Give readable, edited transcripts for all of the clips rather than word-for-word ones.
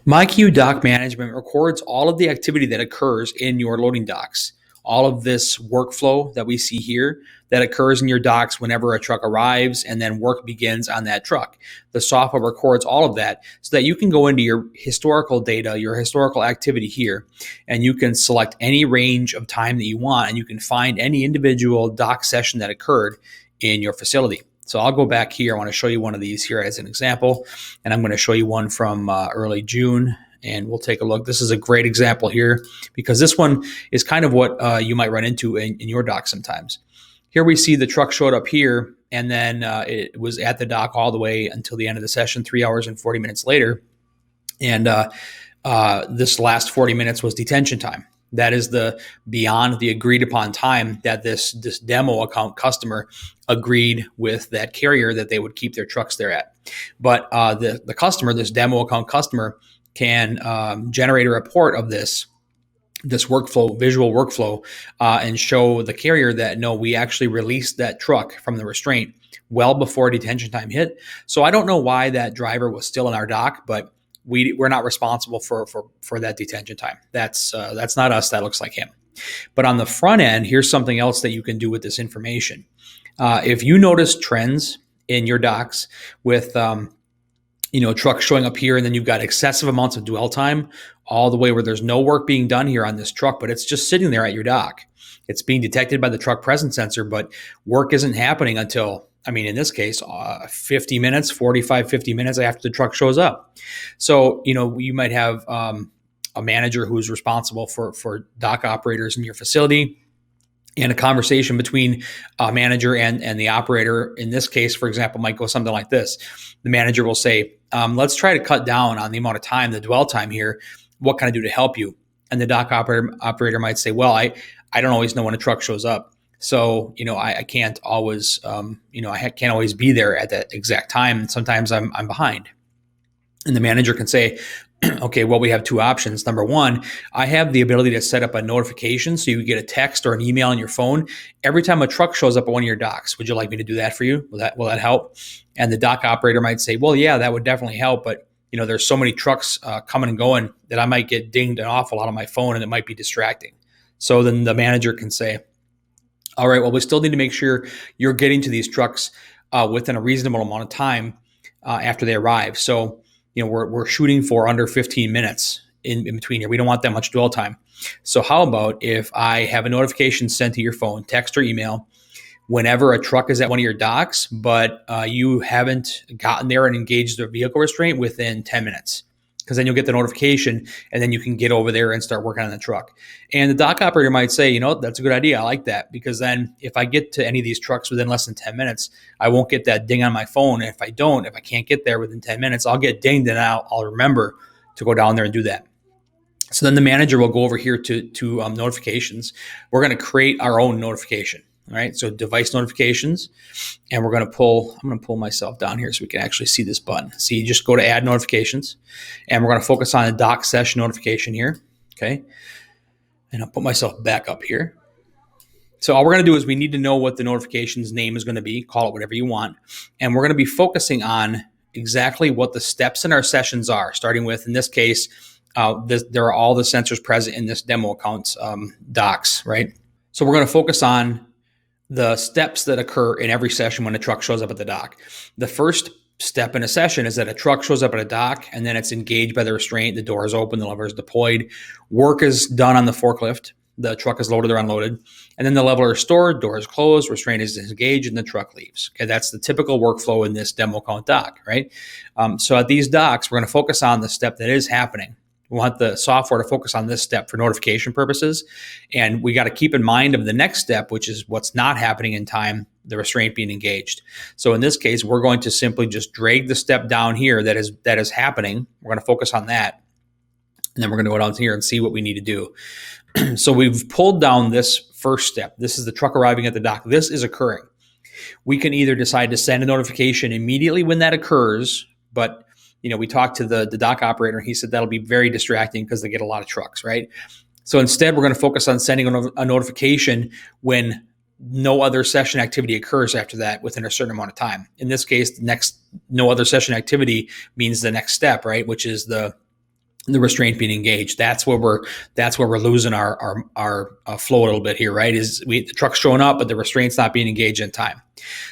myQ dock management records all of the activity that occurs in your loading docks. All of this workflow that we see here that occurs in your docks whenever a truck arrives and then work begins on that truck. The software records all of that so that you can go into your historical data, your historical activity here, and you can select any range of time that you want, and you can find any individual dock session that occurred in your facility. So I'll go back here. I want to show you one of these here as an example, and I'm going to show you one from early June, and we'll take a look. This is a great example here because this one is kind of what you might run into in your dock sometimes. Here we see the truck showed up here, and then it was at the dock all the way until the end of the session, 3 hours and 40 minutes later. And this last 40 minutes was detention time. That is the beyond the agreed upon time that this demo account customer agreed with that carrier that they would keep their trucks there at. But the customer, this demo account customer, can generate a report of this workflow, visual workflow, and show the carrier that, no, we actually released that truck from the restraint well before detention time hit. So I don't know why that driver was still in our dock, but we're not responsible for that detention time. That's not us. That looks like him. But on the front end, here's something else that you can do with this information. If you notice trends in your docks with trucks showing up here, and then you've got excessive amounts of dwell time all the way where there's no work being done here on this truck, but it's just sitting there at your dock. It's being detected by the truck presence sensor, but work isn't happening until, in this case, 50 minutes, 45, 50 minutes after the truck shows up. So, you might have a manager who's responsible for dock operators in your facility, and a conversation between a manager and the operator, in this case, for example, might go something like this. The manager will say, let's try to cut down on the amount of time, the dwell time here. What can I do to help you? And the dock operator might say, well, I don't always know when a truck shows up. So, I can't always, I can't always be there at that exact time. Sometimes I'm behind. And the manager can say, okay, well, we have two options. Number one, I have the ability to set up a notification so you get a text or an email on your phone every time a truck shows up at one of your docks. Would you like me to do that for you? Will that help? And the dock operator might say, well, yeah, that would definitely help. But, there's so many trucks coming and going that I might get dinged an awful lot on my phone, and it might be distracting. So then the manager can say, all right, well, we still need to make sure you're getting to these trucks within a reasonable amount of time after they arrive. So, we're shooting for under 15 minutes in between here. We don't want that much dwell time. So how about if I have a notification sent to your phone, text or email, whenever a truck is at one of your docks, but you haven't gotten there and engaged the vehicle restraint within 10 minutes? Because then you'll get the notification, and then you can get over there and start working on the truck. And the dock operator might say, that's a good idea. I like that, because then if I get to any of these trucks within less than 10 minutes, I won't get that ding on my phone. And if I can't get there within 10 minutes, I'll get dinged, and I'll remember to go down there and do that. So then the manager will go over here to notifications. We're going to create our own notification. All right, so device notifications, and I'm going to pull myself down here so we can actually see this button. So you just go to add notifications, and we're going to focus on a dock session notification here. Okay, and I'll put myself back up here. So all we're going to do is we need to know what the notification's name is going to be. Call it whatever you want, and we're going to be focusing on exactly what the steps in our sessions are, starting with, in this case, there are all the sensors present in this demo account's docks, right? So we're going to focus on the steps that occur in every session when a truck shows up at the dock. The first step in a session is that a truck shows up at a dock, and then it's engaged by the restraint. The door is open, the lever is deployed, work is done on the forklift, the truck is loaded or unloaded, and then the leveler is stored, door is closed, restraint is engaged, and the truck leaves. Okay, that's the typical workflow in this demo account dock, right? So at these docks, we're going to focus on the step that is happening. We want the software to focus on this step for notification purposes. And we got to keep in mind of the next step, which is what's not happening in time, the restraint being engaged. So in this case, we're going to simply just drag the step down here that is happening. We're going to focus on that. And then we're going to go down here and see what we need to do. So we've pulled down this first step. This is the truck arriving at the dock. This is occurring. We can either decide to send a notification immediately when that occurs, but we talked to the dock operator, and he said that'll be very distracting because they get a lot of trucks, right? So instead, we're going to focus on sending a notification when no other session activity occurs after that within a certain amount of time. In this case, no other session activity means the next step, right? Which is the the restraint being engaged. That's where we're losing our flow a little bit here, right? The truck's showing up, but the restraint's not being engaged in time.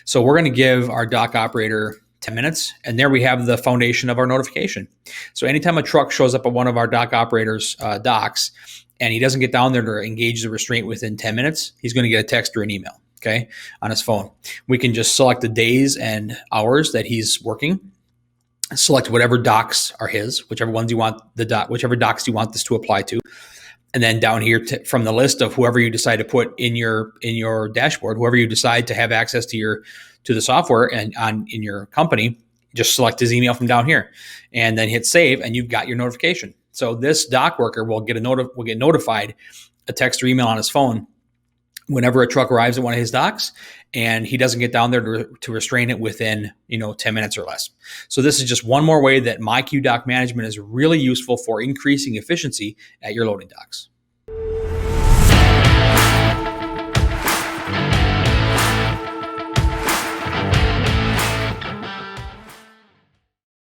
So we're going to give our dock operator 10 minutes, and there we have the foundation of our notification. So anytime a truck shows up at one of our dock operators' docks, and he doesn't get down there to engage the restraint within 10 minutes, he's going to get a text or an email, okay, on his phone. We can just select the days and hours that he's working, select whatever docks are his, whichever docks you want this to apply to. And then down here from the list of whoever you decide to put in your dashboard, whoever you decide to have access to the software and in your company, just select his email from down here and then hit save, and you've got your notification. So this dock worker will get notified, a text or email on his phone whenever a truck arrives at one of his docks and he doesn't get down there to restrain it within 10 minutes or less. So this is just one more way that myQ dock management is really useful for increasing efficiency at your loading docks.